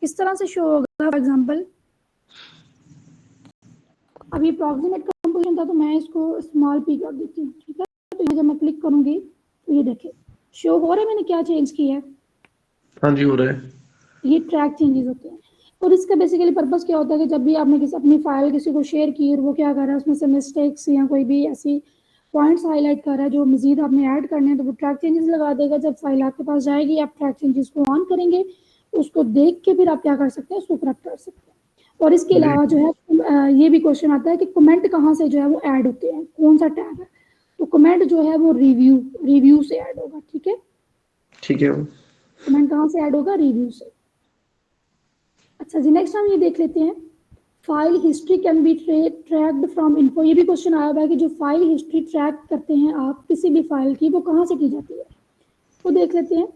किस तरह से शो होगा? फॉर एग्जांपल अब ये अप्रॉक्सीमेट कंपोजिशन था तो मैं इसको स्मॉल पी कर देती हूँ, ठीक है। तो जब मैं क्लिक करूंगी तो ये देखिए शो हो रहा है मैंने क्या चेंज किया है। हाँ जी, हो रहा है। ये ट्रैक चेंजेस होते हैं और इसका बेसिकली पर्पस क्या होता है कि जब भी आपने किसी अपनी फाइल किसी को शेयर की और वो क्या कर रहा है उसमें से मिस्टेक्स या कोई भी ऐसी पॉइंट्स हाईलाइट कर रहा है जो मजीद आपने ऐड करने हैं तो वो ट्रैक चेंजेस लगा देगा। जब फाइल आपके पास जाएगी आप ट्रैक चेंजेस को ऑन करेंगे, उसको देख के फिर आप क्या कर सकते हैं, उसको करप्ट कर सकते हैं। और इसके जी अलावा जो है ये भी क्वेश्चन आता है कि कमेंट कहाँ से जो है वो ऐड होते हैं, कौन सा टैग है। तो कमेंट जो है वो रिव्यू से ऐड होगा, ठीक है। ठीक है। कमेंट कहाँ से ऐड होगा? रिव्यू से। अच्छा जी, नेक्स्ट हम ये देख लेते हैं file history can be tracked from info. ये भी क्वेश्चन आया हुआ है कि जो फाइल हिस्ट्री ट्रैक करते हैं आप किसी भी फाइल की, वो कहाँ से की जाती है, वो देख लेते हैं।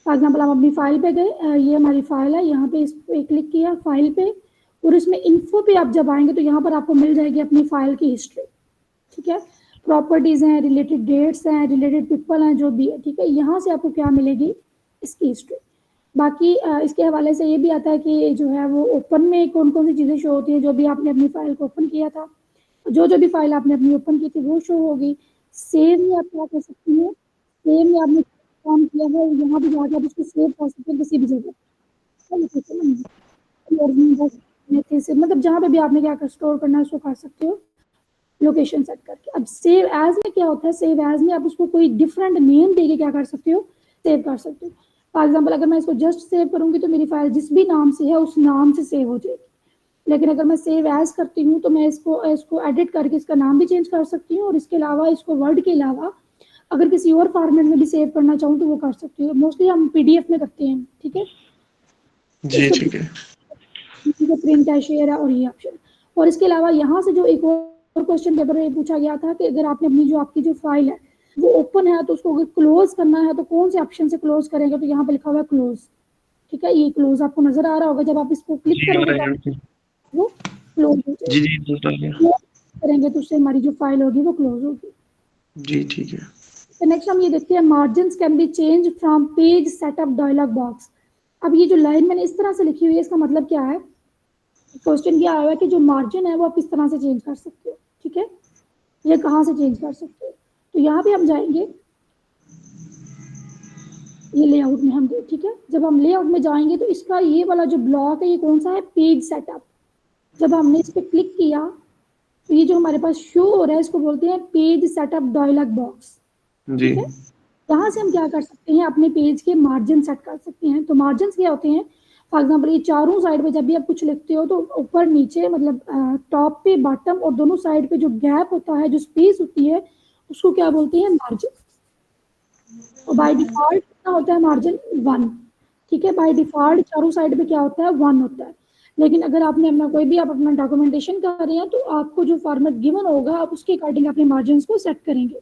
फॉर एग्जाम्पल हम अपनी फाइल पे गए, ये हमारी फाइल है, यहाँ पे इस पे क्लिक किया फाइल पे और इसमें इन्फो पे आप जब आएंगे तो यहाँ पर आपको मिल जाएगी अपनी फाइल की हिस्ट्री, ठीक है। प्रॉपर्टीज हैं, रिलेटेड डेट्स हैं, रिलेटेड पीपल हैं, जो भी है, ठीक है। यहाँ से आपको क्या मिलेगी? इसकी हिस्ट्री। बाकी इसके हवाले से ये भी आता है कि जो है वो ओपन में कौन कौन सी चीज़ें शो होती है, जो भी आपने अपनी फाइल को ओपन किया था, जो जो भी फाइल आपने अपनी ओपन की थी वो शो होगी। सेव में आप क्या कर सकती हैं? सेव में आपने काम किया है यहाँ भी जाकर आप उसको सेव कर सकते हैं किसी भी जगह, मतलब जहाँ पे भी आपने क्या कर स्टोर करना है उसको कर सकते हो लोकेशन सेट करके। अब सेव एज में क्या होता है? सेव एज में आप उसको कोई डिफरेंट नेम देके क्या कर सकते हो? सेव कर सकते हो। फॉर एग्जाम्पल अगर मैं इसको जस्ट सेव करूंगी तो मेरी फाइल जिस भी नाम से है उस नाम से सेव हो जाएगी। लेकिन अगर मैं सेव एज करती हूँ तो मैं इसको इसको एडिट करके इसका नाम भी चेंज कर सकती हूँ और इसके अलावा इसको वर्ड के अलावा अगर किसी और फॉर्मेट में भी सेव करना चाहूँ तो वो कर सकती हूँ। मोस्टली हम पीडीएफ में करते हैं, ठीक है। जी ठीक है। इसको प्रिंट है, शेयर है और ये ऑप्शन। और इसके अलावा यहाँ से जो एक और क्वेश्चन पेपर में पूछा गया था कि अगर आपने अपनी जो आपकी जो फाइल है वो ओपन है तो उसको अगर क्लोज करना है तो कौन से ऑप्शन से क्लोज करेंगे? तो यहाँ पे लिखा हुआ है क्लोज, ठीक है। ये क्लोज आपको नजर आ रहा होगा, जब आप इसको क्लिक जी, आ करोगे रहा है तो यहाँ पे। वो क्लोज हो जी जाएगी। जी, दूसरा आ गया। क्लोज करेंगे तो उससे हमारी जो फाइल होगी वो क्लोज होगी। जी ठीक है। तो नेक्स्ट हम ये देखते हैं margin can be change from page setup dialog box. अब ये जो लाइन मैंने इस तरह से लिखी हुई है इसका मतलब क्या है? क्वेश्चन ये आया है कि जो मार्जिन है वो आप किस तरह से चेंज कर सकते हो, ठीक है। ये कहाँ से चेंज कर सकते हो? तो यहाँ पे हम जाएंगे, ये लेआउट में हम ठीक है। जब हम लेआउट में जाएंगे तो इसका ये वाला जो ब्लॉक है ये कौन सा है? Page setup. जब हमने इस पर क्लिक किया तो ये जो हमारे पास शो हो रहा है इसको बोलते हैं पेज सेटअप डायलॉग बॉक्स, जी ठीक है। यहाँ से हम क्या कर सकते हैं? अपने पेज के मार्जिन सेट कर सकते हैं। तो मार्जिन क्या होते हैं? फॉर एग्जाम्पल ये चारों साइड पे जब भी आप कुछ लिखते हो तो ऊपर नीचे मतलब टॉप पे बॉटम और दोनों साइड पे जो गैप होता है, जो स्पेस होती है, उसको क्या बोलते हैं? मार्जिन। और बाय डिफॉल्ट कितना होता है मार्जिन? 1, ठीक है। बाय डिफॉल्ट चारों साइड पे क्या होता है? 1 होता है। लेकिन अगर आपने अपना कोई भी आप अपना डॉक्यूमेंटेशन कर रहे हैं तो आपको जो फॉर्मेट गिवन होगा आप उसके अकॉर्डिंग अपने मार्जिन को सेट करेंगे।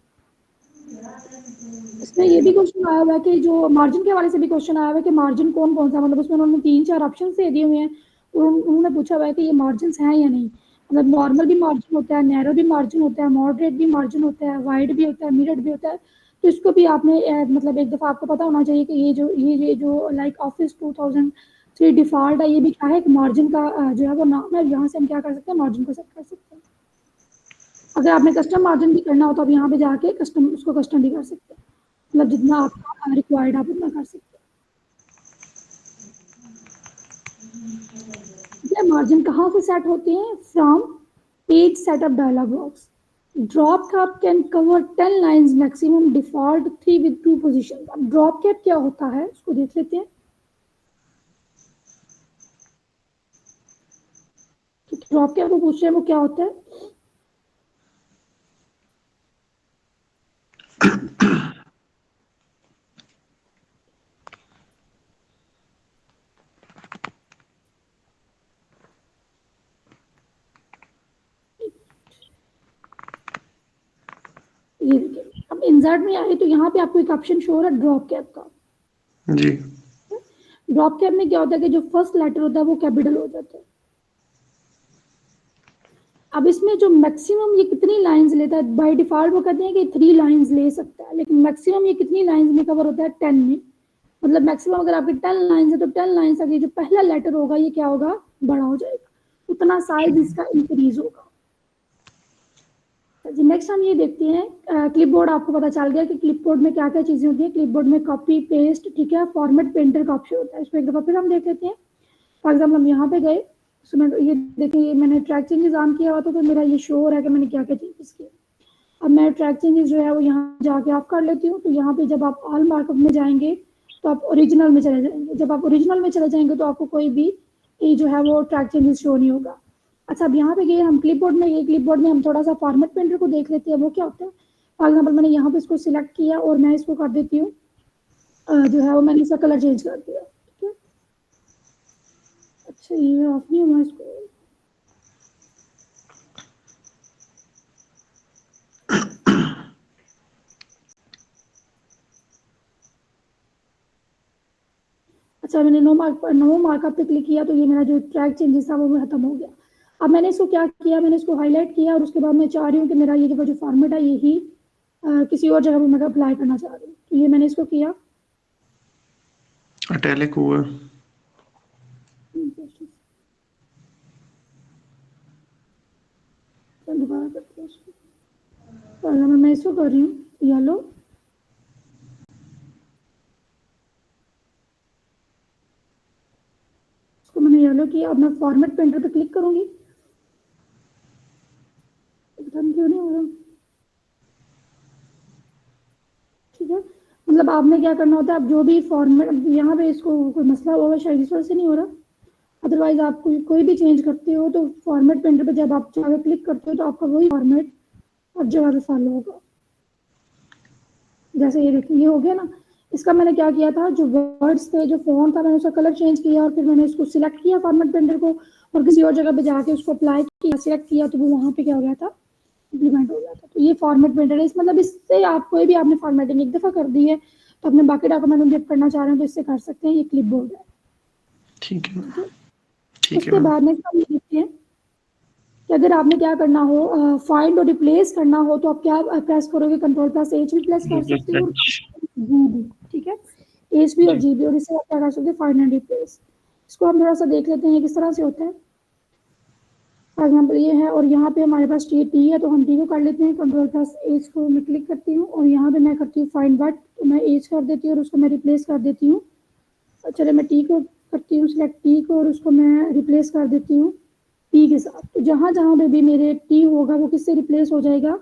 इसमें ये भी क्वेश्चन आया हुआ है कि जो मार्जिन के हवाले से भी क्वेश्चन आया हुआ है कि मार्जिन कौन कौन सा, मतलब उसमें उन्होंने 3-4 ऑप्शन दे दिए हुए हैं और उन्होंने पूछा हुआ है कि ये मार्जिन हैं या नहीं। मतलब नॉर्मल भी मार्जिन होता है, नैरो भी मार्जिन होता है, मॉडरेट भी मार्जिन होता है, वाइड भी होता है, मिरर भी होता है। तो इसको भी आपने मतलब एक दफ़ा आपको पता होना चाहिए कि ये जो लाइक ऑफिस 2003 डिफॉल्ट है, ये भी क्या है? एक मार्जिन का जो है वो नाम है। यहाँ से हम क्या कर सकते हैं? मार्जिन को सेट कर सकते हैं। अगर आपने कस्टम मार्जिन भी करना हो तो आप यहाँ पे जाके कस्टम उसको कस्टम भी कर सकते हैं। मतलब जितना आपका रिक्वायर्ड आप उतना कर सकते हैं। मार्जिन कहाँ से सेट होते हैं? From page setup dialog box. Drop cap can cover 10 lines maximum, default 3 with 2 position. अब ड्रॉप कैप क्या होता है उसको देख लेते हैं। ड्रॉप कैप को पूछ रहे हैं वो क्या होता है? ये देखिए अब इंसर्ट में आए तो यहाँ पे आपको एक ऑप्शन शो हो रहा है ड्रॉप कैप का। जी ड्रॉप कैप में क्या होता है कि जो फर्स्ट लेटर होता है वो कैपिटल हो जाता है। अब इसमें जो मैक्सिमम ये कितनी लाइंस लेता है? बाय डिफॉल्ट वो कहते हैं कि 3 लाइंस ले सकता है, लेकिन मैक्सिमम ये कितनी लाइंस में कवर होता है? 10 में। मतलब मैक्सिमम अगर आपके 10 लाइन है तो 10 लाइन तक ये जो पहला लेटर होगा ये क्या होगा, बड़ा हो जाएगा, उतना साइज इसका इंक्रीज होगा। जी नेक्स्ट हम ये देखते हैं क्लिपबोर्ड। आपको पता चल गया कि क्लिपबोर्ड में क्या क्या चीजें होती है। क्लिपबोर्ड में कॉपी पेस्ट, ठीक है, फॉर्मेट पेंटर का ऑप्शन होता है। इसको एक दफा फिर हम देख लेते हैं। फॉर एग्जाम्पल हम यहाँ पे गए, उसमें ये देखिए मैंने ट्रैक चेंजेस ऑन किया हुआ था तो मेरा ये शो हो रहा है कि मैंने क्या क्या चेंजेस किए। अब मैं ट्रैक चेंजेस जो है वो यहाँ जाके आप कर लेती हूँ। तो यहाँ पे जब आप ऑल मार्कअप में जाएंगे तो आप ओरिजिनल में चले जाएंगे। जब आप ओरिजिनल में चले जाएंगे तो आपको कोई भी ये जो है वो ट्रैक चेंजेस शो नहीं होगा। अच्छा, अब यहाँ पे गए हम क्लिपबोर्ड में, ये क्लिपबोर्ड में हम थोड़ा सा फॉर्मेट पेंटर को देख लेते हैं वो क्या होता है। फॉर एग्जाम्पल मैंने यहाँ पे इसको सिलेक्ट किया और मैं इसको कर देती हूँ जो है वो मैंने इसका कलर चेंज कर दिया, ठीक है। अच्छा ये ऑफ नहीं हुआ इसको, अच्छा मैंने नो मार्कअप पे क्लिक किया तो ये मेरा जो ट्रैक चेंजेस था वो खत्म हो गया। अब मैंने इसको क्या किया, मैंने इसको हाईलाइट किया और उसके बाद मैं चाह रही हूँ कि मेरा ये जो फॉर्मेट है यही किसी और जगह पे मैं अप्लाई करना चाह रही हूँ। तो ये मैंने इसको किया, इटैलिक हुआ, दोबारा करती हूँ इसको। तो अगर मैं इसको कर रही हूँ येलो, इसको मैंने येलो किया। अब मैं फॉर्मेट पेंटर पे क्लिक करूंगी, पता नहीं क्यों नहीं हो रहा, ठीक है। मतलब आपने क्या करना होता है, आप जो भी फॉर्मेट यहाँ पे इसको कोई मसला होगा शायद इस वजह से नहीं हो रहा। अदरवाइज आप कोई भी चेंज करते हो तो फॉर्मेट पेंटर पे जब आप चाहे क्लिक करते हो तो आपका वही फॉर्मेट हर जगह पे फॉलो होगा। जैसे ये देखिए ये हो गया ना। इसका मैंने क्या किया था, जो वर्ड्स थे, जो फॉन्ट था, मैंने उसका कलर चेंज किया और फिर मैंने इसको सिलेक्ट किया फॉर्मेट पेंटर को और किसी और जगह पे जाके उसको अप्लाई किया, सिलेक्ट किया तो वो वहाँ पे क्या हो गया था, इम्प्लीमेंट हो गया था। तो ये फॉर्मेट पेंटर है। इस मतलब इससे आप कोई भी आपने फॉर्मेटिंग एक दफा कर दी है तो अपने बाकी डॉक्यूमेंट अपडेट करना चाह रहे हैं तो इससे कर सकते हैं। ये क्लिपबोर्ड है, ठीक है, ठीक है उसके बाद में हम ये देखते हैं कि अगर आपने क्या करना हो, फाइंड और रिप्लेस करना हो तो आप क्या प्रेस करोगे, कंट्रोल+H भी प्रेस कर सकते हो, जी भी, ठीक है, एच भी और जी भी, और इससे आप क्या कर सकते हैं, फाइंड एंड रिप्लेस। इसको हम थोड़ा सा देख लेते हैं किस तरह से होता है। फॉर एग्जाम्पल ये है और यहाँ पे हमारे पास टी है तो हम टी को कर लेते हैं। कंट्रोल+H को मैं क्लिक करती हूँ और यहाँ पे मैं करती हूँ फाइंड बट, तो मैं एच कर देती हूँ और उसको मैं रिप्लेस कर देती हूँ। चलो मैं टी को करती हूँ सिलेक्ट, टी को, और उसको मैं रिप्लेस कर देती हूँ पी के साथ। तो जहाँ जहाँ पे भी मेरे टी होगा वो किससे रिप्लेस हो जाएगा,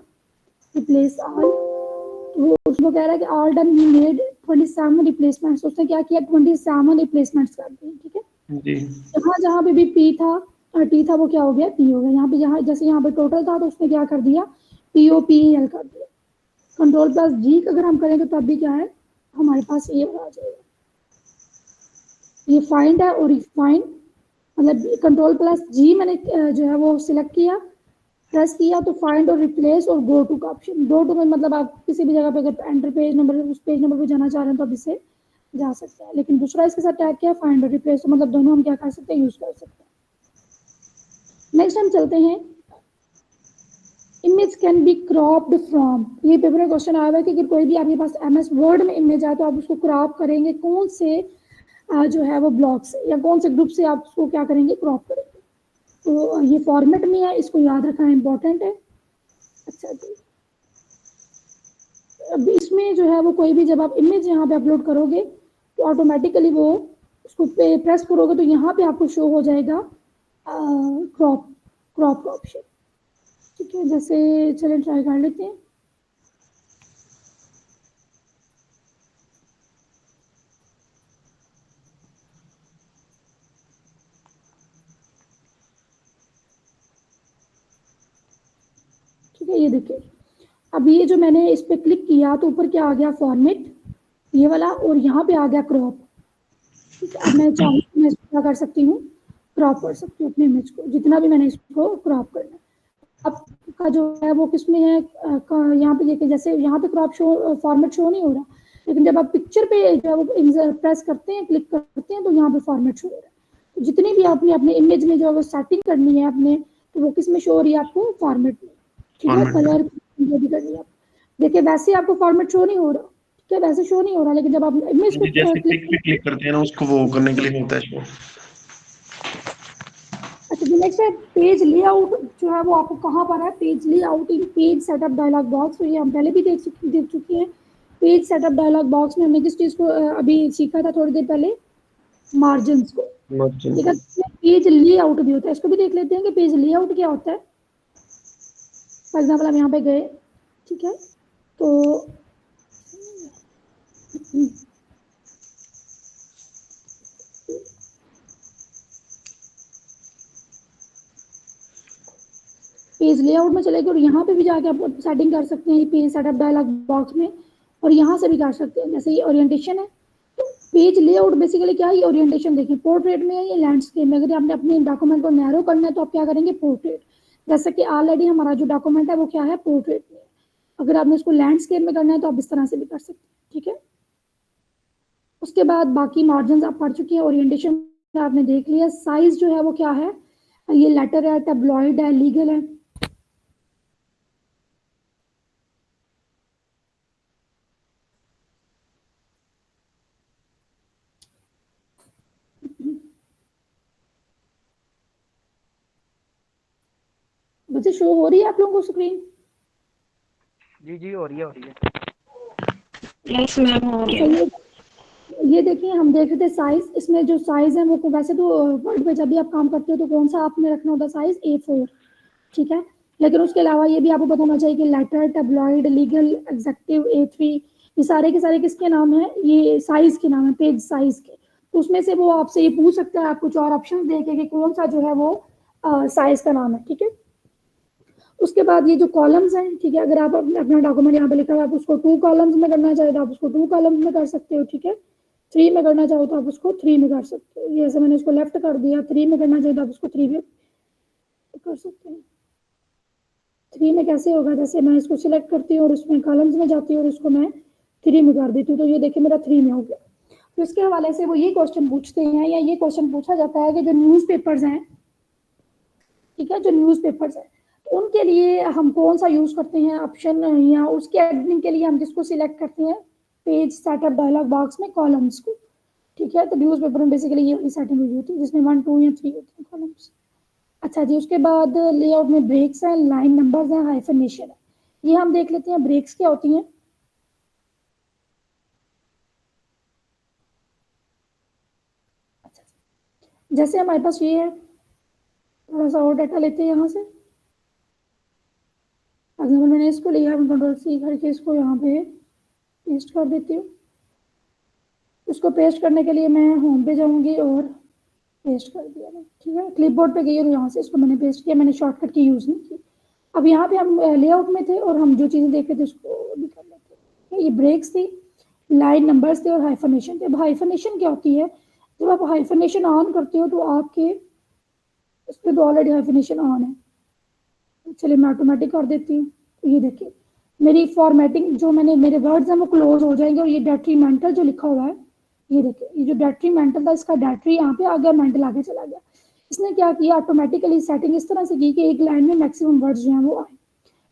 रिप्लेस ऑल। तो वो उसको कह रहा है कि all done he made 27 replacements. उसने क्या किया, 27 रिप्लेसमेंट्स कर दिए, ठीक है। जी, जहाँ जहाँ पे भी पी था टी था वो क्या हो गया, पी हो गया। यहाँ पे जहाँ जैसे यहाँ पे टोटल था तो उसने क्या कर दिया, POPEL कर दिया। कंट्रोल+G अगर हम करेंगे तो तब भी क्या है हमारे पास ये आ जाएगा। ये फाइंड है और फाइंड मतलब कंट्रोल+G मैंने जो है वो सिलेक्ट किया, प्रेस किया तो फाइंड और रिप्लेस और गो टू का ऑप्शन। गो टू में मतलब आप किसी भी जगह पे अगर एंटर पेज नंबर उस पेज नंबर पे जाना चाह रहे हैं तो आप इससे जा सकते हैं। लेकिन दूसरा इसके साथ टैग किया है फाइंड और रिप्लेस, तो मतलब दोनों हम क्या कर सकते हैं, यूज कर सकते हैं। नेक्स्ट हम चलते हैं, image can be cropped from. ये पेपर में क्वेश्चन आया हुआ है कि अगर कोई भी आपके पास MS वर्ड में इमेज है तो आप उसको क्रॉप करेंगे कौन से जो है वो ब्लॉक से या कौन से ग्रुप से आप उसको क्या करेंगे, क्रॉप करेंगे। तो ये फॉर्मेट में है, इसको याद रखना इंपॉर्टेंट है। अच्छा जी, अब इसमें जो है वो कोई भी जब आप इमेज यहाँ पे अपलोड करोगे तो ऑटोमेटिकली वो उसको पे प्रेस करोगे तो यहाँ पे आपको शो हो जाएगा क्रॉप का ऑप्शन, ठीक है। जैसे चलिए ट्राई कर लेते हैं। ठीक है, ये देखिए अब ये जो मैंने इस पे क्लिक किया तो ऊपर क्या आ गया, फॉर्मेट ये वाला, और यहाँ पे आ गया क्रॉप। ठीक है, अब मैं चाहूँ मैं इसको क्या कर सकती हूँ, क्रॉप कर सकती हूँ अपने इमेज को, जितना भी मैंने इसको क्रॉप करना है। अब का जो है वो किसमें है, यहाँ पे देखिए जैसे यहाँ पे क्रॉप शो फॉर्मेट शो नहीं हो रहा, लेकिन जब आप पिक्चर पे जो है वो प्रेस करते हैं, क्लिक करते हैं तो यहाँ पे फॉर्मेट शो हो रहा है। तो जितनी भी आपने अपने इमेज में जो है वो सेटिंग करनी है अपने, तो वो किस में शो हो रही है आपको, फॉर्मेट में, ठीक है। कलर जो भी करनी है, देखिए वैसे आपको फॉर्मेट शो नहीं हो रहा, ठीक क्या वैसे शो नहीं हो रहा, लेकिन जब आप मैं इसको जैसे क्लिक, क्लिक पे क्लिक करते हैं ना, उसको वो करने के लिए होता है शो। अच्छा जी नेक्स्ट है पेज लेआउट, जो है वो आपको कहाँ पर है, पेज लेआउट इन पेज सेटअप डायलॉग बॉक्स। तो ये हम पहले भी देख चुके हैं। पेज सेटअप डायलॉग बॉक्स में हमने किस चीज को अभी सीखा था थोड़ी देर पहले, मार्जिन को। ठीक है, पेज लेआउट भी होता है, इसको भी देख लेते हैं कि पेज लेआउट क्या होता है। फॉर एग्जाम्पल हम यहाँ पे गए, ठीक है, तो पेज लेआउट में चले गए और यहाँ पे भी जाके आप सेटिंग कर सकते हैं पेज सेटअप डायलॉग बॉक्स में, और यहाँ से भी कर सकते हैं। जैसे ये ओरिएंटेशन है, तो पेज लेआउट बेसिकली क्या है, ये ओरिएंटेशन देखिए पोर्ट्रेट में है या लैंडस्केप में। अगर आपने अपने डॉक्यूमेंट को नैरो करना है तो आप क्या करेंगे, पोर्ट्रेट। जैसे कि ऑलरेडी हमारा जो डॉक्यूमेंट है वो क्या है, पोर्ट्रेट में। अगर आपने इसको लैंडस्केप में करना है तो आप इस तरह से भी कर सकते हैं, ठीक है। उसके बाद बाकी मार्जिन आप पढ़ चुके हैं, ओरिएंटेशन आपने देख लिया। साइज जो है वो क्या है, ये लेटर है, टेब्लॉइड है, लीगल है। बच्चे शो हो रही है आप लोगों को स्क्रीन? जी जी हो रही है। यस मैम हो रही है। ये देखिए हम देख रहे थे साइज, इसमें जो साइज है वो वैसे तो वर्ड पे जब भी आप काम करते हो तो कौन सा आपने रखना होता है, साइज A4, ठीक है। लेकिन उसके अलावा ये भी आपको पता होना चाहिए कि लेटर, टेब्लॉइड, लीगल, एग्जेक्टिव, A3, ये सारे के सारे किसके नाम है, ये साइज के नाम है, पेज साइज के। तो उसमें से वो आपसे ये पूछ सकता है, आप कुछ और ऑप्शन देके कि कौन सा जो है वो साइज का नाम है, ठीक है। उसके बाद ये जो कॉलम्स हैं, ठीक है, अगर आप अपना डॉक्यूमेंट यहाँ पे लिखा हुआ है, आप उसको 2 कॉलम्स में करना चाहे तो आप उसको 2 कॉलम्स में कर सकते हो, ठीक है। 3 में करना चाहो तो आप उसको 3 में कर सकते हो। ये ऐसे मैंने इसको लेफ्ट कर दिया, 3 में करना चाहे तो आप उसको 3 में कर सकते हैं। 3 में कैसे होगा, जैसे मैं इसको सिलेक्ट करती हूँ और उसमें कॉलम्स में जाती हूँ और उसको मैं 3 में कर देती हूँ, तो ये देखिए मेरा 3 में हो गया। तो इसके हवाले से वो ये क्वेश्चन पूछते हैं, या ये क्वेश्चन पूछा जाता है कि जो न्यूज़पेपर्स हैं, ठीक है, जो न्यूज़पेपर्स है उनके लिए हम कौन सा यूज करते हैं ऑप्शन, या उसके एडिटिंग के लिए हम किसको सिलेक्ट करते हैं, पेज सेटअप डायलॉग बॉक्स में कॉलम्स को, ठीक है। तो न्यूज़पेपर में बेसिकली ये वाली सेटिंग हुई होती है जिसमें 1, 2 या 3 होते हैं कॉलम्स। अच्छा जी, उसके बाद लेआउट में ब्रेक्स हैं, लाइन नंबर्स हैं, हाइफनेशन है। ये हम देख लेते हैं ब्रेक्स क्या होती हैं। अच्छा, जैसे हमारे पास ये है, थोड़ा सा और डाटा लेते हैं यहाँ से। अगर मैंने इसको लिया, Ctrl+C करके इसको यहाँ पे पेस्ट कर देती हूँ। इसको पेस्ट करने के लिए मैं होम पे जाऊंगी और पेस्ट कर दिया मैं, ठीक है। क्लिपबोर्ड पे गई और यहाँ से इसको मैंने पेस्ट किया, मैंने शॉर्टकट की यूज़ नहीं की। अब यहाँ पे हम लेआउट में थे और हम जो चीज़ें देख रहे थे उसको भी कर लेते हैं। ये ब्रेक्स थी, लाइन नंबर्स थे और हाइफनेशन थे। अब हाइफनेशन क्या होती है, जब आप हाइफनेशन ऑन करते हो तो आपके इस पर तो ऑलरेडी हाइफनेशन ऑन है। चलिए मैं ऑटोमेटिक कर देती हूँ। तो ये देखिए मेरी फॉर्मेटिंग जो मैंने, मेरे वर्ड्स हैं वो क्लोज हो जाएंगे, और ये डेट्रीमेंटल जो लिखा हुआ है, ये देखिए ये जो डेट्रीमेंटल था, इसका डेट्री यहाँ पे आ गया, मेंटल आगे चला गया। इसने क्या किया, ऑटोमेटिकली सेटिंग इस तरह से की कि एक लाइन में मैक्सिमम वर्ड्स जो हैं वो आए,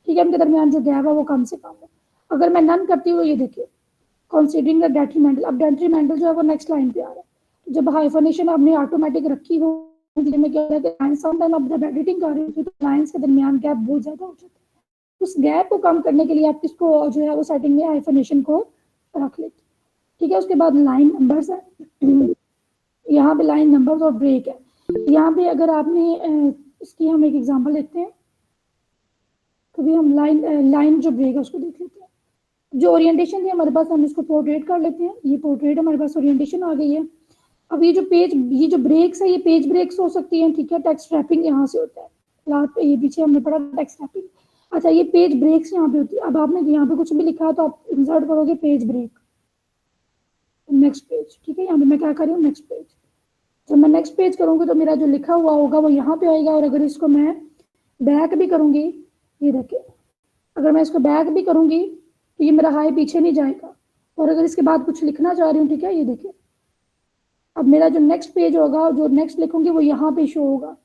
ठीक है, उनके दरमियान जो गैप है वो कम से कम है। अगर मैं नन करती हूँ, ये देखिए कंसीडरिंग द डेट्रीमेंटल, अब डेट्रीमेंटल जो है वो नेक्स्ट लाइन पे आ रहा है। तो जब हाइफनेशन आपने ऑटोमेटिक रखी हो, में क्या होता है कि लाइन समटाइम आप जब एडिटिंग कर रहे हो तो लाइंस के दरमियान गैप बहुत ज्यादा हो जाता है। उस गैप को कम करने के लिए आप किसको जो है वो सेटिंग में हाइफनेशन को रख लेते, ठीक है। उसके बाद लाइन नंबर्स है, यहाँ पे लाइन नंबर्स और ब्रेक है। यहाँ पे अगर आपने इसकी हम एक एग्जांपल देखते हैं, कभी हम लाइन जो ब्रेक है उसको देख लेते हैं। जो ओरिएंटेशन थी हमारे पास, हम इसको पोर्ट्रेट कर लेते हैं। ये पोर्ट्रेट हमारे पास ओरिएंटेशन आ गई है। अब ये जो पेज, ये जो ब्रेक्स है, ये पेज ब्रेक्स हो सकती हैं, ठीक है। टेक्स्ट रैपिंग यहाँ से होता है, लास्ट पे ये पीछे हमने पढ़ा टेक्स्ट रैपिंग। अच्छा, ये पेज ब्रेक्स यहाँ पे होती है। अब आपने यहाँ पे कुछ भी लिखा है तो आप इंसर्ट करोगे पेज ब्रेक, नेक्स्ट पेज, ठीक है। यहाँ पे मैं क्या कर रही हूँ, नेक्स्ट पेज। जब मैं नेक्स्ट पेज करूंगी तो मेरा जो लिखा हुआ होगा वो यहाँ पे आएगा, और अगर इसको मैं बैक भी करूंगी, ये देखिए अगर मैं इसको बैक भी करूंगी तो ये मेरा हाई पीछे नहीं जाएगा, और अगर इसके बाद कुछ लिखना चाह रही हूँ, ठीक है, ये देखिए अब मेरा जो नेक्स्ट पेज होगा, जो नेक्स्ट लिखूंगी वो यहाँ पे शो होगा।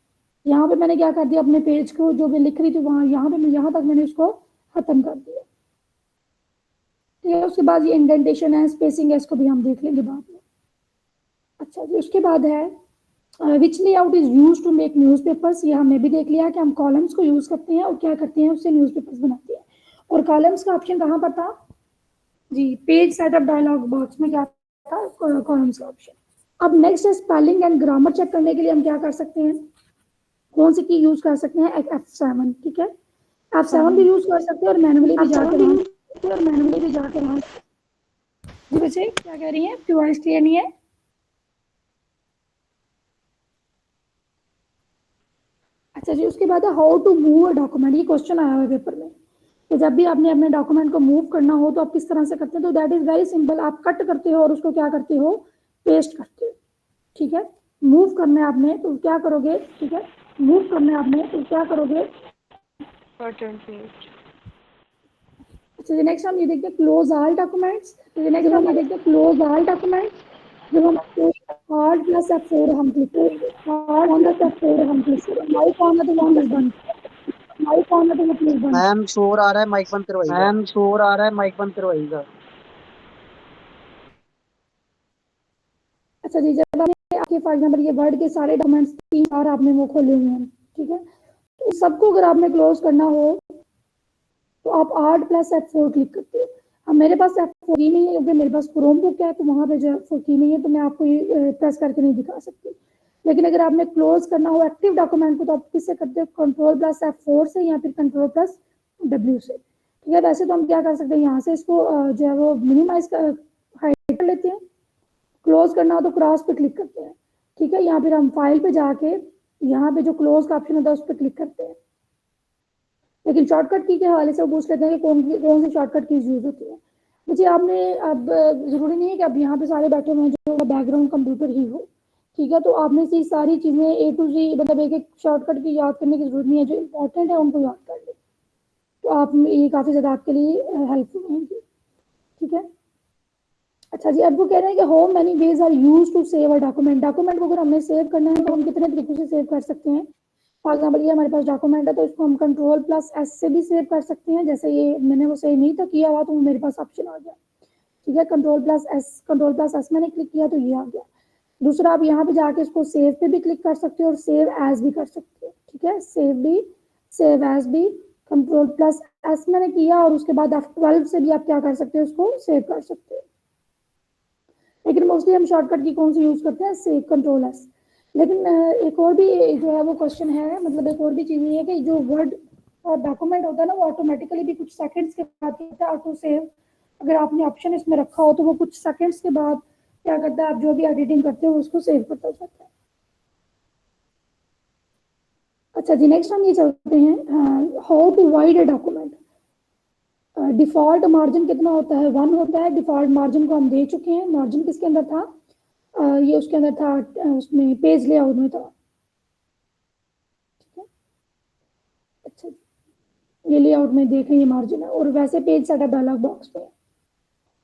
यहाँ पे मैंने क्या कर दिया, अपने पेज को जो मैं लिख रही थी वहां, यहाँ पे मैं यहाँ तक मैंने उसको खत्म कर दिया, ठीक है। उसके बाद ये इंडेंटेशन है, स्पेसिंग है, इसको भी हम देख लेंगे बाद में। अच्छा जी, उसके बाद है which layout is use to make newspapers. ये हमने भी देख लिया कि हम कॉलम्स को यूज करते हैं और क्या करते हैं, उससे न्यूज़पेपर्स बनाते हैं। और कॉलम्स का ऑप्शन कहाँ पर था जी, पेज सेटअप डायलॉग बॉक्स में क्या था, कॉलम्स का ऑप्शन। अब नेक्स्ट है स्पेलिंग एंड ग्रामर चेक करने के लिए हम क्या कर सकते हैं, कौन सी की यूज कर सकते हैं, F7, ठीक है। F7 भी यूज कर सकते हैं और मैनुअली भी जाकर वहाँ जी बच्चे क्या कह रही हैं, आपकी वॉइस क्लियर नहीं है। अच्छा जी, उसके बाद है how to move a document. ये क्वेश्चन आया हुआ है पेपर में, तो जब भी आपने अपने डॉक्यूमेंट को मूव करना हो तो आप किस तरह से करते हैं, तो दैट इज वेरी सिंपल। आप कट करते हो और उसको क्या करते हो, पेस्ट करते हो, ठीक है। मूव करना है आपने तो क्या करोगे, ठीक है, मूव करना है आपने तो क्या करोगे। Cut and paste. अच्छा नेक्स्ट हम ये देखते हैं क्लोज ऑल डॉक्यूमेंट्स। तो नेक्स्ट हम ये देखते हैं क्लोज ऑल डॉक्यूमेंट्स। जब हम हार्ड प्लस F4 हम क्लिक करेंगे, हार्ड प्लस F4 हम क्लिक करेंगे, माइक ऑन है तो वो प्लीज बंद, माइक ऑन है तो वो प्लीज बंद। मैम शोर आ रहा है, माइक बंद करवाइएगा। मैम शोर आ रहा है, माइक बंद करवाइएगा। अच्छा जी, जब आपने आपके फॉर एग्जाम्पल ये वर्ड के सारे डॉक्यूमेंट्स 3 बार आपने वो खोले हुए हैं, ठीक है, तो सबको अगर आपने क्लोज करना हो तो आप Alt प्लस F4 क्लिक करते हो। अब मेरे पास F4 ही नहीं है क्योंकि मेरे पास क्रोम बुक है, तो वहाँ पे जो F4 की नहीं है तो मैं आपको ये प्रेस करके नहीं दिखा सकती। लेकिन अगर आपने क्लोज करना हो एक्टिव डॉक्यूमेंट को तो आप किससे करते हो, कंट्रोल प्लस F4 से या फिर कंट्रोल प्लस W से, ठीक है। वैसे तो हम क्या कर सकते हैं, यहाँ से इसको जो है वो मिनिमाइज हाइड कर लेते हैं। क्लोज करना हो तो क्रॉस पे क्लिक करते हैं, ठीक है, या फिर हम फाइल पे जाके यहाँ पे जो क्लोज का ऑप्शन होता है उस पर क्लिक करते हैं। लेकिन शॉर्टकट की के हवाले से वो पूछ लेते हैं कि कौन सी शॉर्टकट की यूज होती है। मुझे आपने अब जरूरी नहीं है कि अब यहाँ पे सारे बैठे हुए जो बैकग्राउंड कंप्यूटर ही हो, ठीक है, तो आपने से सारी चीजें A to Z मतलब एक एक शॉर्टकट की याद करने की जरूरत नहीं है, जो इंपॉर्टेंट है उनको याद कर ले तो आप ये काफी ज्यादा आपके लिए हेल्पफुल होंगी, ठीक है। अच्छा जी, अब वो कह रहे हैं कि how many ways are use to save a document. Document को अगर हमने सेव करना है तो हम कितने तरीकों से सेव कर सकते हैं। फॉर एग्जाम्पल ये हमारे पास डॉक्यूमेंट है तो इसको हम कंट्रोल प्लस S से भी सेव कर सकते हैं। जैसे ये मैंने वो सेव नहीं था किया हुआ तो मेरे पास ऑप्शन आ गया, ठीक है, कंट्रोल प्लस एस मैंने क्लिक किया तो ये आ गया। दूसरा आप यहाँ पे जाके इसको सेव पे भी क्लिक कर सकते हो और सेव एज भी कर सकते हो, ठीक है, सेव भी सेव एज भी। कंट्रोल प्लस S मैंने किया और उसके बाद F12 से भी आप क्या कर सकते हो, उसको सेव कर सकते हो। लेकिन मोस्टली हम शॉर्टकट की कौन सी यूज करते हैं, सेव कंट्रोल एस। लेकिन एक और भी जो है वो क्वेश्चन है, मतलब एक और भी चीज ये है कि जो वर्ड और डॉक्यूमेंट होता है ना वो ऑटोमेटिकली भी कुछ सेकंड्स के बाद होता है ऑटो सेव। अगर आपने ऑप्शन इसमें रखा हो तो वो कुछ सेकंड्स के बाद क्या करता है, आप जो भी एडिटिंग करते हो उसको सेव करता जाता है। अच्छा जी, नेक्स्ट हम ये चलते हैं how to wide a document. Default margin कितना होता है, 1 होता है। डिफॉल्ट मार्जिन को हम दे चुके हैं। मार्जिन किसके अंदर था, ये उसके अंदर था, उसमें पेज लेआउट में था, ठीक है। अच्छा, ये लेआउट में देख रहे हैं मार्जिन है और वैसे पेज सेटअप डायलॉग बॉक्स पे है।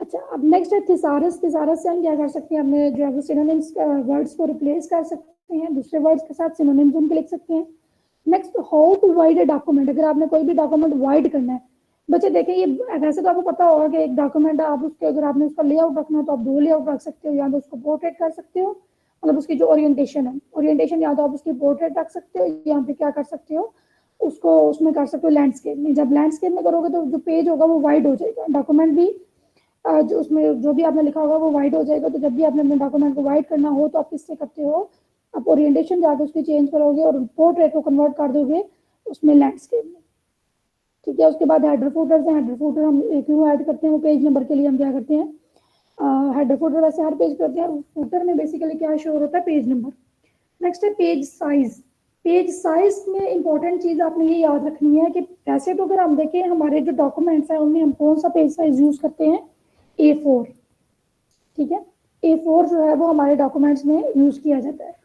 अच्छा, अब नेक्स्ट है थिसारस। थिसारस से हम क्या कर सकते हैं, अपने जो है वो सिनोनिम्स वर्ड्स को रिप्लेस कर सकते हैं, दूसरे वर्ड्स के साथ सिनोनिम्स उनके लिख सकते हैं। Next, how to wide a document. अगर आपने कोई भी डॉक्यूमेंट वाइड करना है, बच्चे देखें ये वैसे तो आपको पता होगा कि एक डॉक्यूमेंट है, आप उसके अगर आपने उसका लेआउट रखना है तो आप 2 लेआउट रख सकते हो, या तो उसको पोर्ट्रेट कर सकते हो, मतलब उसकी जो ओरिएंटेशन है, ओरिएंटेशन या तो आप उसकी पोर्ट्रेट रख सकते हो या फिर क्या कर सकते हो, उसको उसमें कर सकते हो लैंडस्केप में। जब लैंडस्केप में करोगे तो जो पेज होगा वो वाइड हो जाएगा, डॉक्यूमेंट भी जो उसमें जो भी आपने लिखा होगा वो वाइड हो जाएगा। तो जब भी आपने अपने डॉक्यूमेंट को वाइड करना हो तो आप किससे करते हो, आप ओरिएंटेशन जाके उसकी चेंज करोगे और पोर्ट्रेट को कन्वर्ट कर दोगे उसमें लैंडस्केप में, ठीक है। उसके बाद हेडर फुटर से, हेडर फुटर हम क्यों ऐड करते हैं, वो पेज नंबर के लिए हम क्या करते हैं, हेडर फुटर वैसे हर पेज करते हैं, फुटर में बेसिकली क्या शो होता है, पेज नंबर। नेक्स्ट है पेज साइज। पेज साइज में इंपॉर्टेंट चीज आपने ये याद रखनी है कि वैसे तो अगर हम देखें हमारे जो डॉक्यूमेंट्स हैं उनमें हम कौन सा पेज साइज यूज करते हैं, A4, ठीक है। A4 जो है वो हमारे डॉक्यूमेंट्स में यूज किया जाता है।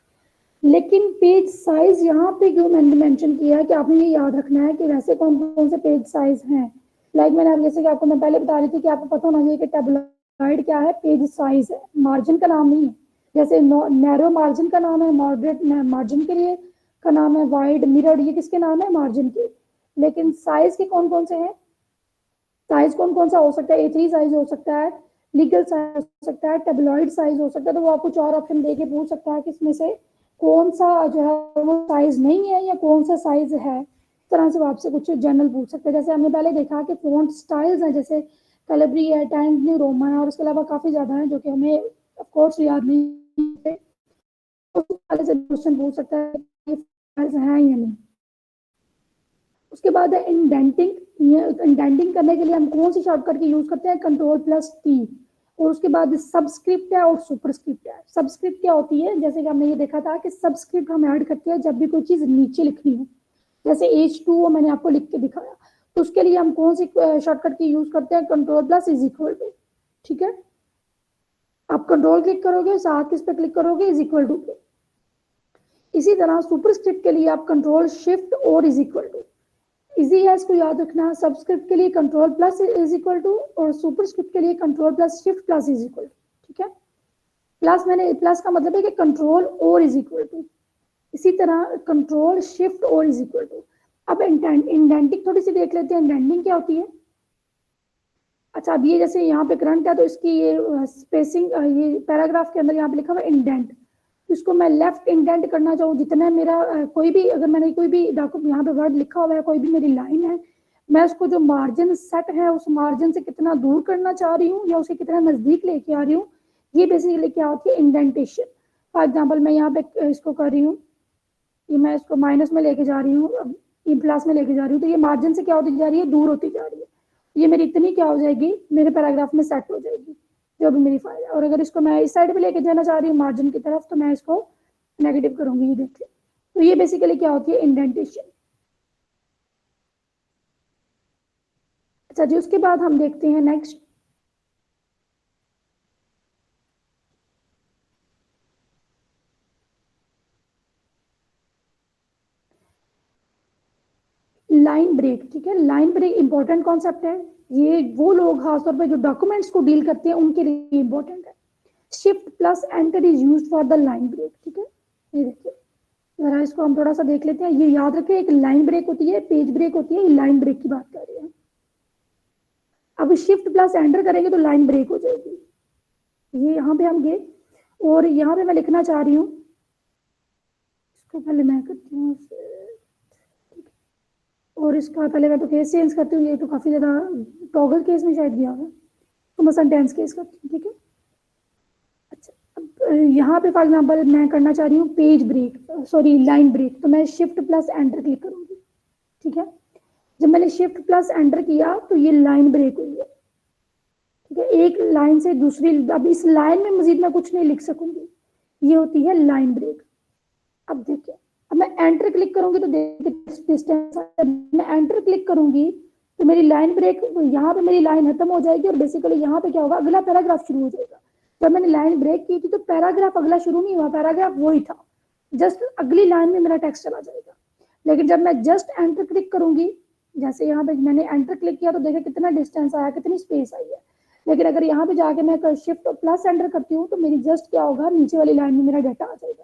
लेकिन पेज साइज यहाँ पे क्यों मैंने मेंशन किया है कि आपने ये याद रखना है कि वैसे कौन कौन से पेज साइज हैं। लाइक मैंने आप जैसे कि आपको मैं पहले बता रही थी कि आपको पता होना चाहिए कि टेबुलॉइड क्या है, पेज साइज है, मार्जिन का नाम नहीं है। जैसे नैरो मार्जिन का नाम है, मॉडरेट मार्जिन के लिए का नाम है, वाइड, मिरर्ड, ये किसके नाम है, मार्जिन के। लेकिन साइज के कौन कौन से हैं, साइज कौन कौन सा हो सकता है, A3 साइज हो सकता है, लीगल साइज हो सकता है, टेबलॉइड साइज हो सकता है। तो वो आपको 4 ऑप्शन दे के पूछ सकता है कि इसमें से कौन सा जो है वो साइज नहीं है या कौन सा साइज है। इस तरह से वो आपसे कुछ जनरल पूछ सकते हैं। जैसे हमने पहले देखा कि फॉन्ट स्टाइल्स हैं, जैसे कैलिब्री है, टाइम्स न्यू रोमन है, और उसके अलावा काफ़ी ज़्यादा है जो कि हमें ऑफ कोर्स याद नहीं थे। तो पहले से क्वेश्चन पूछ सकता है कि फाइल्स हैं या नहीं। उसके बाद है इंडेंटिंग। ये इंडेंटिंग करने के लिए हम कौन सी शॉर्टकट की यूज करते हैं, Ctrl+T। और उसके बाद सबस्क्रिप्ट है और सुपरस्क्रिप्ट है। सबस्क्रिप्ट क्या होती है, जैसे कि हमने ये देखा था कि सबस्क्रिप्ट हम ऐड करते हैं जब भी कोई चीज नीचे लिखनी हो, जैसे H2 मैंने आपको लिख के दिखाया। तो उसके लिए हम कौन सी शॉर्टकट की यूज करते हैं, Ctrl+= ठीक है। आप कंट्रोल क्लिक करोगे, साथ किस पे क्लिक करोगे, इज इक्वल टू पे। इसी तरह सुपरस्क्रिप्ट के लिए आप Ctrl+Shift और इजी है इसको याद रखना। सबस्क्रिप्ट के लिए Ctrl+= और सुपरस्क्रिप्ट के लिए Ctrl+Shift+= ठीक है। प्लस मैंने प्लस का मतलब है कि कंट्रोल और =। इसी तरह Ctrl+Shift और अब इंडेंटिंग थोड़ी सी देख लेते हैं। इंडेंटिंग क्या होती है। अच्छा, अब ये जैसे यहाँ पे करंट है तो इसकी ये स्पेसिंग, ये पैराग्राफ के अंदर यहाँ पे लिखा हुआ इंडेंट, इसको मैं लेफ्ट इंडेंट करना चाहूँ, जितना मेरा कोई भी, अगर मैंने कोई भी डॉक्यूमेंट यहाँ पे वर्ड लिखा हुआ है, कोई भी मेरी लाइन है, मैं उसको जो मार्जिन सेट है उस मार्जिन से कितना दूर करना चाह रही हूँ या उसे कितना नजदीक लेके आ रही हूँ, ये बेसिकली क्या होती है, इंडेंटेशन। फॉर एग्जाम्पल मैं यहाँ पे इसको कर रही हूँ, ये मैं इसको माइनस में लेके जा रही हूँ, ये प्लस में लेके जा रही हूँ, तो ये मार्जिन से क्या होती जा रही है, दूर होती जा रही है। ये मेरी इतनी क्या हो जाएगी, मेरे पैराग्राफ में सेट हो जाएगी जो भी मेरी फाइल है। और अगर इसको मैं इस साइड पे लेके जाना चाह रही हूँ मार्जिन की तरफ, तो मैं इसको नेगेटिव करूंगी, ये देखिए। तो ये बेसिकली क्या होती है, इंडेंटेशन। अच्छा जी, उसके बाद हम देखते हैं नेक्स्ट लाइन ब्रेक। ठीक है, लाइन ब्रेक इंपॉर्टेंट कॉन्सेप्ट है। ये वो लोग खासतौर पे जो डॉक्यूमेंट्स को डील करते हैं उनके लिए इंपॉर्टेंट है। Shift+Enter is used for the line break. ठीक है, ये देखिए जरा इसको हम थोड़ा सा देख लेते हैं। ये याद रखें, एक लाइन ब्रेक होती है, पेज ब्रेक होती है, ये लाइन ब्रेक की बात कर रहे हैं। अब Shift+Enter करेंगे तो लाइन ब्रेक हो जाएगी। ये यहाँ पे हम गए और यहाँ पे मैं लिखना चाह रही हूँ, इसको पहले मैं करती हूँ और इसका पहले मैं तो केस चेंज करती हूँ। ये तो काफी ज्यादा टॉगल केस में शायद दिया हुआ, तो मैं सेंटेंस केस करती हूँ। ठीक है, अच्छा अब यहाँ पे फॉर एग्जांपल मैं करना चाह रही हूँ page break, sorry line break, तो मैं Shift+Enter क्लिक करूंगी। ठीक है, जब मैंने Shift+Enter किया तो ये लाइन ब्रेक हुई है। ठीक है, एक लाइन से दूसरी, अब इस लाइन में मजीद मैं कुछ नहीं लिख सकूंगी, ये होती है लाइन ब्रेक। अब देखिए, अब मैं एंटर क्लिक करूंगी तो देखिए डिस्टेंस, मैं एंटर क्लिक करूंगी तो मेरी लाइन ब्रेक, यहाँ पे मेरी लाइन खत्म हो जाएगी और बेसिकली यहाँ पे क्या होगा, अगला पैराग्राफ शुरू हो जाएगा। जब मैंने लाइन ब्रेक की थी तो पैराग्राफ अगला शुरू नहीं हुआ, पैराग्राफ वही था, जस्ट अगली लाइन में मेरा टेक्स्ट चला जाएगा। लेकिन जब मैं जस्ट एंटर क्लिक करूंगी, जैसे यहाँ पे मैंने एंटर क्लिक किया तो देखिए कितना डिस्टेंस आया, कितनी स्पेस आई है। लेकिन अगर यहाँ पे जाके मैं Shift+Enter करती हूँ तो मेरी जस्ट क्या होगा, नीचे वाली लाइन में मेरा डाटा आ जाएगा,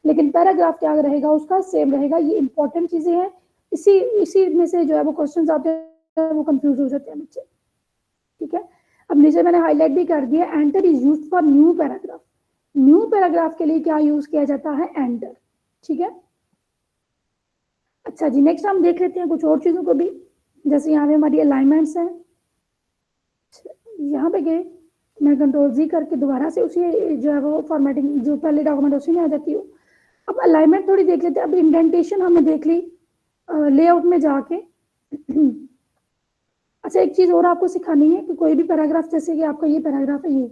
लेकिन पैराग्राफ क्या रहेगा, उसका सेम रहेगा। ये इंपॉर्टेंट चीजें हैं, इसी में से जो है वो क्वेश्चन आते हैं, वो कंफ्यूज हो जाते हैं बच्चे। ठीक है, अब नीचे मैंने हाईलाइट भी कर दिया, enter is used for new paragraph. New paragraph के लिए क्या यूज किया जाता है, एंटर। ठीक है, अच्छा जी, नेक्स्ट हम देख लेते हैं कुछ और चीजों को भी। जैसे यहाँ पे हमारी अलाइनमेंट्स हैं, यहाँ पे गए, मैं Ctrl+Z करके दोबारा से उसी जो है वो फॉर्मेटिंग जो पहले डॉक्यूमेंट उसी में आ जाती हूँ। अब अलाइनमेंट थोड़ी देख लेते हैं। अब इंडेंटेशन हमने देख ली लेआउट में जाके। अच्छा, एक चीज और आपको सिखानी है कि कोई भी पैराग्राफ, जैसे कि आपका ये पैराग्राफ है, ये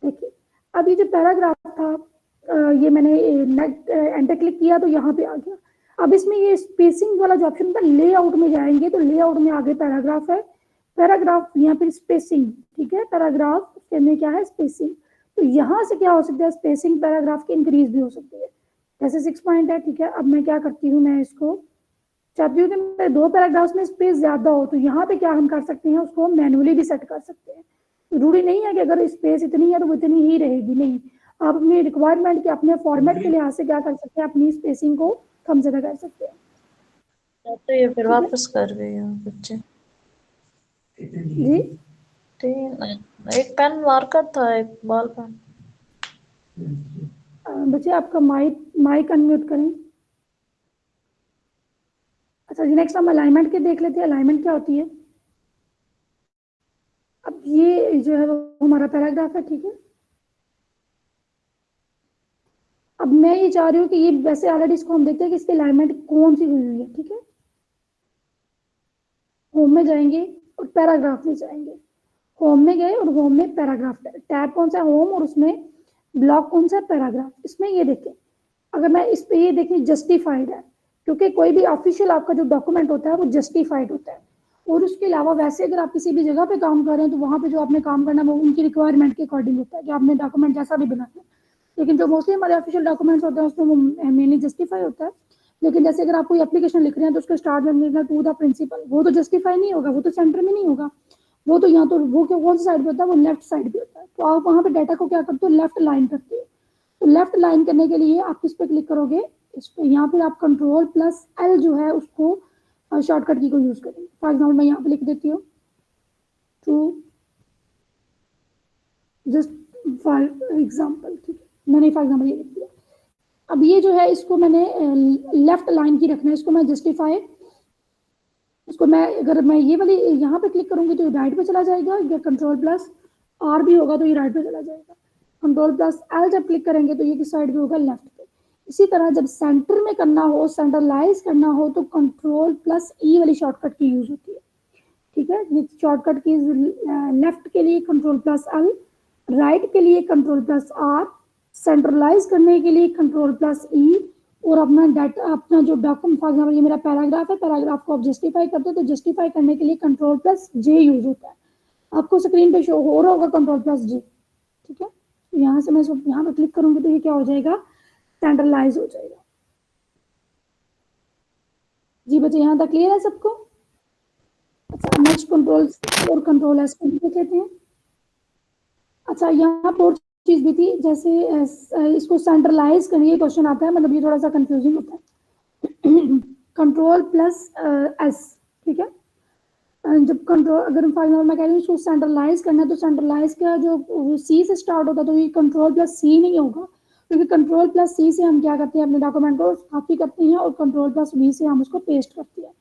देखिए, अब ये जो पैराग्राफ था ये मैंने एंटर क्लिक किया तो यहाँ पे आ गया। अब इसमें ये स्पेसिंग वाला जो ऑप्शन था, लेआउट में जाएंगे तो लेआउट में आगे पैराग्राफ है, पैराग्राफ यहाँ पे स्पेसिंग। ठीक है, पैराग्राफ में क्या है, स्पेसिंग। तो यहाँ से क्या हो सकता है, स्पेसिंग पैराग्राफ की इंक्रीज भी हो सकती है, जैसे 6 पॉइंट है। ठीक है, अब मैं क्या करती हूँ, मैं इसको चाहती हूँ कि मेरे 2 पैराग्राफ्स में स्पेस ज्यादा हो, तो यहाँ पे क्या हम कर सकते हैं, उसको मैनुअली भी सेट कर सकते हैं। जरूरी नहीं है कि अगर स्पेस इतनी है तो वो इतनी ही रहेगी, नहीं, आप अपनी रिक्वायरमेंट के, अपने फॉर्मेट के लिहाज से क्या कर सकते हैं, अपनी स्पेसिंग को कम ज्यादा कर सकते हैं। तो ये फिर वापस कर गए हैं बच्चे। जी 3 एक पेन मार्कर था, एक बॉल पेन। बच्चे आपका माइक अनम्यूट करें। अच्छा जी, नेक्स्ट हम अलाइनमेंट के देख लेते हैं। अलाइनमेंट क्या होती है? अब ये जो है वो हमारा पैराग्राफ है, ठीक है। अब मैं ये चाह रही हूँ कि ये वैसे ऑलरेडी इसको हम देखते हैं कि इसकी अलाइनमेंट कौन सी हुई है, ठीक है। होम में जाएंगे और पैराग्राफ में जाएंगे। होम में गए और होम में पैराग्राफ, टैब कौन सा है? होम, और उसमें ब्लॉक कौन सा है? पैराग्राफ। इसमें ये देखें, अगर मैं इस पे ये देखें जस्टिफाइड है, क्योंकि कोई भी ऑफिशियल आपका जो डॉक्यूमेंट होता है वो जस्टिफाइड होता है। और उसके अलावा वैसे अगर आप किसी भी जगह पे काम कर रहे हैं तो वहाँ पे जो आपने काम करना है वो उनकी रिक्वायरमेंट के अकॉर्डिंग होता है कि आपने डॉक्यूमेंट जैसा भी बनाना है। लेकिन जो मोस्टली हमारे ऑफिशियल डॉक्यूमेंट्स होते हैं उसमें वो मेनली जस्टिफाई होता है। लेकिन जैसे अगर आप कोई एप्लीकेशन लिख रहे हैं तो उसके स्टार्ट में लिखना टू द प्रिंसिपल, वो तो जस्टिफाई नहीं होगा, वो तो सेंटर में नहीं होगा, वो तो यहाँ तो वो कौन सी साइड पे होता है? वो लेफ्ट साइड पे होता है। तो आप वहाँ पे डाटा को क्या करते हो? लेफ्ट लाइन करते हो। तो लेफ्ट लाइन करने के लिए आप किस पे क्लिक करोगे? इस पे। यहाँ पे आप कंट्रोल प्लस एल जो है उसको शॉर्टकट की को यूज करेंगे। फॉर एग्जाम्पल मैं यहाँ पे लिख देती हूँ टू, जस्ट फॉर एग्जाम्पल, ठीक है, मैंने फॉर एग्जाम्पल ये लिख दिया। अब ये जो है इसको मैंने लेफ्ट लाइन की रखना है, इसको मैं जस्टिफाई, इसको मैं अगर मैं ये वाली यहाँ पे क्लिक करूंगी तो ये राइट पे चला जाएगा, या कंट्रोल प्लस आर भी होगा तो ये राइट पे चला जाएगा। कंट्रोल प्लस एल जब क्लिक करेंगे तो ये किस साइड पे होगा? लेफ्ट पे। इसी तरह जब सेंटर में करना हो, सेंट्रलाइज करना हो, तो कंट्रोल प्लस ई वाली शॉर्टकट की यूज होती है, ठीक है। ये शॉर्टकट की लेफ्ट के लिए कंट्रोल प्लस एल, राइट के लिए कंट्रोल प्लस आर, सेंट्रलाइज करने के लिए कंट्रोल प्लस ई, और अपना डाटा, अपना जो डॉक्यूमेंट, फॉर एग्जाम्पल ये मेरा पैराग्राफ है, पैराग्राफ को आप जस्टिफाई करते हो तो जस्टिफाई करने के लिए कंट्रोल प्लस जे यूज होता है। आपको स्क्रीन पे शो हो रहा होगा कंट्रोल प्लस जे, ठीक है। तो यहाँ से मैं यहाँ पे क्लिक करूंगी तो ये क्या हो जाएगा? सेंट्रलाइज हो जाएगा। जी बच्चे यहाँ तक क्लियर है सबको? अच्छा, नेक्स्ट कंट्रोल और कंट्रोल एस को देख लेते हैं। अच्छा, यहाँ पर चीज भी थी, जैसे इसको सेंट्रलाइज करने क्वेश्चन आता है, मतलब ये थोड़ा सा कंफ्यूजिंग होता है। कंट्रोल प्लस एस, ठीक है। जब कंट्रोल, अगर फॉर एग्जाम्पल मैं कह रही हूँ इसको सेंट्रलाइज करना है तो सेंट्रलाइज का जो सी से स्टार्ट होता है तो ये कंट्रोल प्लस सी नहीं होगा, क्योंकि कंट्रोल प्लस सी से हम क्या करते हैं? अपने डॉक्यूमेंट को कॉपी करते हैं, और कंट्रोल प्लस वी से हम उसको पेस्ट करते हैं।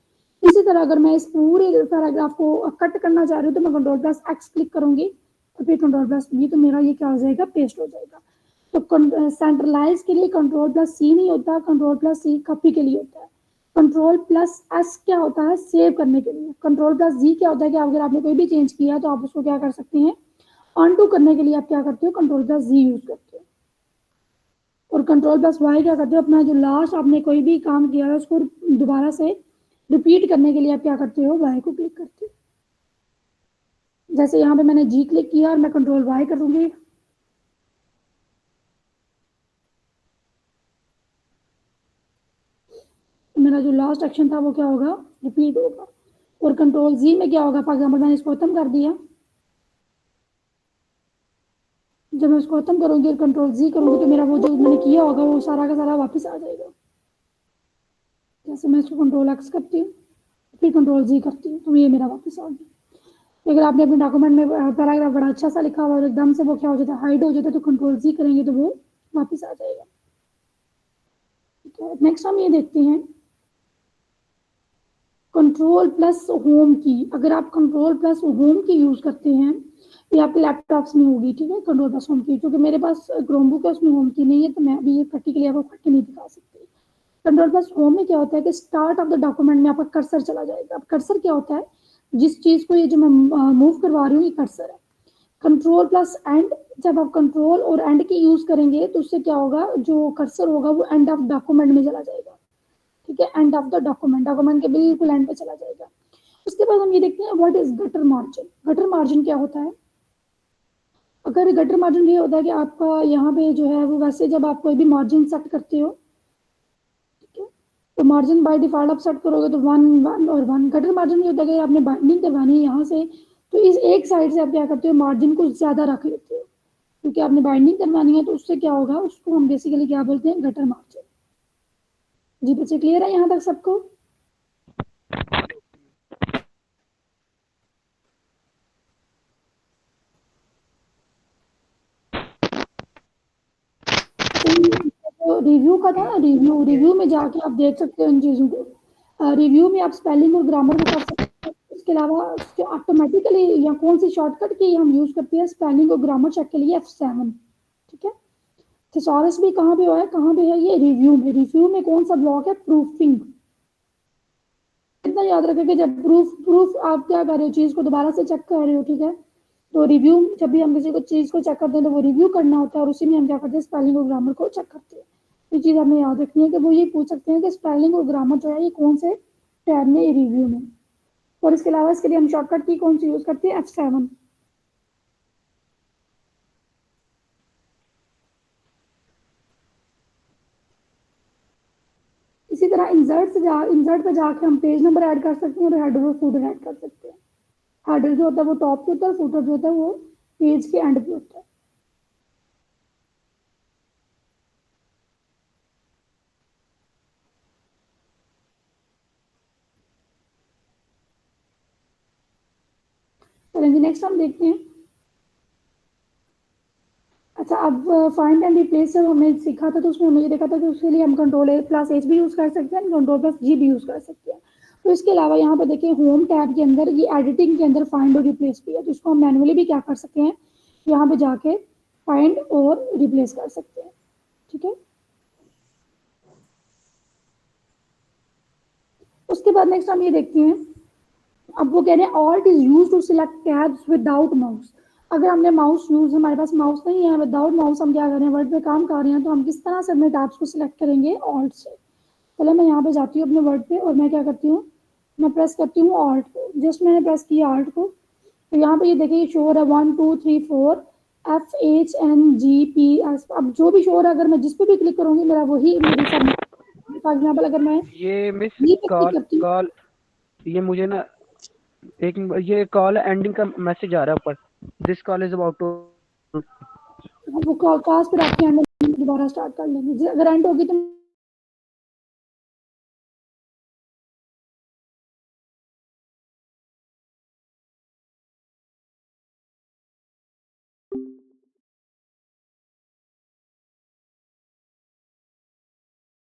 इसी तरह अगर मैं इस पूरे पैराग्राफ को कट करना चाह रही हूँ तो मैं कंट्रोल प्लस एक्स क्लिक करूंगी और फिर कंट्रोल प्लस वी, तो मेरा ये क्या हो जाएगा? पेस्ट हो जाएगा। तो सेंट्रलाइज के लिए कंट्रोल प्लस सी नहीं होता, कंट्रोल प्लस सी कॉपी के लिए होता है। कंट्रोल प्लस एस क्या होता है? सेव करने के लिए। कंट्रोल प्लस जी क्या होता है कि अगर आपने कोई भी चेंज किया तो आप उसको क्या कर सकते हैं? अनडू करने के लिए आप क्या करते हो? कंट्रोल प्लस जी यूज करते हो। और कंट्रोल प्लस वाई क्या करते हो? अपना जो लास्ट आपने कोई भी काम किया है उसको दोबारा से रिपीट करने के लिए आप क्या करते हो? वाई को क्लिक करते हो। जैसे यहाँ पे मैंने जी क्लिक किया और मैं कंट्रोल वाई करूंगी, मेरा जो लास्ट एक्शन था वो क्या होगा? रिपीट होगा। और कंट्रोल जी में क्या होगा? फॉर एग्जाम्पल मैंने इसको खत्म कर दिया, जब मैं उसको खत्म करूंगी और कंट्रोल जी करूंगी तो मेरा वो जो मैंने किया होगा वो सारा का सारा वापस आ जाएगा। जैसे मैं इसको कंट्रोल एक्स करती हूँ फिर कंट्रोल जी करती हूँ तो ये मेरा वापस आ गया। अगर आपने अपने डॉक्यूमेंट में पैराग्राफ बड़ा अच्छा सा लिखा हुआ और एकदम से वो क्या हो जाता है? हाइड हो जाता है, तो कंट्रोल जी करेंगे तो वो वापस आ जाएगा। नेक्स्ट हम ये देखते हैं कंट्रोल प्लस होम की। अगर आप कंट्रोल प्लस होम की यूज करते हैं, ये आपके लैपटॉप्स में होगी, ठीक है, कंट्रोल प्लस होम की। क्योंकि मेरे पास क्रोमबुक है उसमें होम की नहीं है तो मैं अभी ये प्रैक्टिकली आपको करके नहीं दिखा सकती। कंट्रोल प्लस होम में क्या होता है कि स्टार्ट ऑफ द डॉक्यूमेंट में आपका कर्सर चला जाएगा। अब कर्सर क्या होता है? जिस चीज को ये जो मैं मूव करवा रही हूँ ये कर्सर है। कंट्रोल प्लस एंड, जब आप कंट्रोल और एंड की यूज करेंगे तो उससे क्या होगा? जो कर्सर होगा वो एंड ऑफ डॉक्यूमेंट में चला जाएगा, ठीक है, end of the document, document के बिल्कुल एंड पे चला जाएगा। उसके बाद हम ये देखते हैं what is gutter margin. Gutter margin क्या होता है? अगर गटर मार्जिन ये होता है कि आपका यहाँ पे जो है वो, वैसे जब आप कोई भी मार्जिन सेट करते हो, ठीक है, तो मार्जिन बाय डिफॉल्ट आप सेट करोगे तो 1 1 और 1। गटर मार्जिन ये होता है कि आपने बाइंडिंग करवानी है यहाँ से, तो इस एक साइड से आप क्या करते हो? मार्जिन को ज्यादा रख लेते हो, क्योंकि आपने बाइंडिंग करवानी है। तो उससे क्या होगा? उसको हम बेसिकली क्या बोलते हैं? Gutter margin. जी बच्चे क्लियर है यहाँ तक सबको? रिव्यू का था ना, रिव्यू में जाके आप देख सकते हो इन चीज़ों को। रिव्यू में आप स्पेलिंग और ग्रामर को कर सकते हैं। इसके अलावा ऑटोमेटिकली या कौन सी शॉर्टकट की हम यूज़ करते हैं स्पेलिंग और ग्रामर चेक के लिए F7, ठीक है। थिसॉरस भी कहाँ पे हुआ है, कहाँ पे है ये, रिव्यू में। रिव्यू में कौन सा ब्लॉक है, प्रूफिंग। इतना याद रखें कि जब प्रूफ आप क्या कर रहे हो, चीज़ को दोबारा से चेक कर रहे हो, ठीक है। तो रिव्यू जब भी हम किसी को चीज़ को चेक करते हैं तो वो रिव्यू करना होता है, और उसी में हम क्या करते हैं, स्पेलिंग और ग्रामर को चेक करते हैं। ये चीज़ हमें याद रखनी है कि वो ये पूछ सकते हैं कि स्पेलिंग और ग्रामर जो है ये कौन से टैब में, ये रिव्यू में। और इसके अलावा इसके लिए हम शॉर्टकट की कौन सी यूज़ करते हैं, F7। इसी तरह इंसर्ट पे जाके हम पेज नंबर ऐड कर सकते हैं और हेडर और फूटर ऐड कर सकते हैं। हेडर जो होता है वो टॉप पे होता है, फूटर जो होता है वो पेज के एंड पे होता है। चलेंगे नेक्स्ट हम देखते हैं। अच्छा, अब फाइंड एंड रिप्लेस जब हमने सीखा था तो उसमें हमने ये देखा था कि उसके लिए हम Ctrl+H भी यूज़ कर सकते हैं, Ctrl+G भी यूज़ कर सकते हैं। तो इसके अलावा यहाँ पर देखिए होम टैब के अंदर ये एडिटिंग के अंदर फाइंड और रिप्लेस भी है, तो इसको हम मैनुअली भी क्या कर सकते हैं, यहाँ पे जाके फाइंड और रिप्लेस कर सकते हैं, ठीक है। उसके बाद नेक्स्ट हम ये देखते हैं, अब वो कह रहे हैं alt is use to select tabs without mouse. अगर हमने माउस यूज, हमारे पास माउस नहीं है, विदाउट माउस हम क्या कर रहे हैं, वर्ड पे काम कर रहे हैं, तो हम किस तरह से अपने टैब्स को सिलेक्ट करेंगे, ऑल्ट से। पहले मैं यहाँ पे जाती हूँ अपने वर्ड पे और मैं क्या करती हूँ, मैं प्रेस करती हूँ ऑल्ट को। जस्ट मैंने प्रेस किया ऑल्ट को, तो यहाँ पे ये देखिए शो हो रहा है 1 2 3 4 FHNGPS। अब जो भी शो हो रहा है, अगर मैं जिस पे भी क्लिक करूंगी मेरा वही मेरी सब। फॉर एग्जाम्पल अगर मैं ये मिस ये पे क्लिक करती हूँ, कॉल ये मुझे ना एक ये कॉल एंडिंग का मैसेज आ रहा है ऊपर, this call is about to. वो कॉल पे आपके एंड दोबारा स्टार्ट कर लेंगे। अगर एंड होगी तो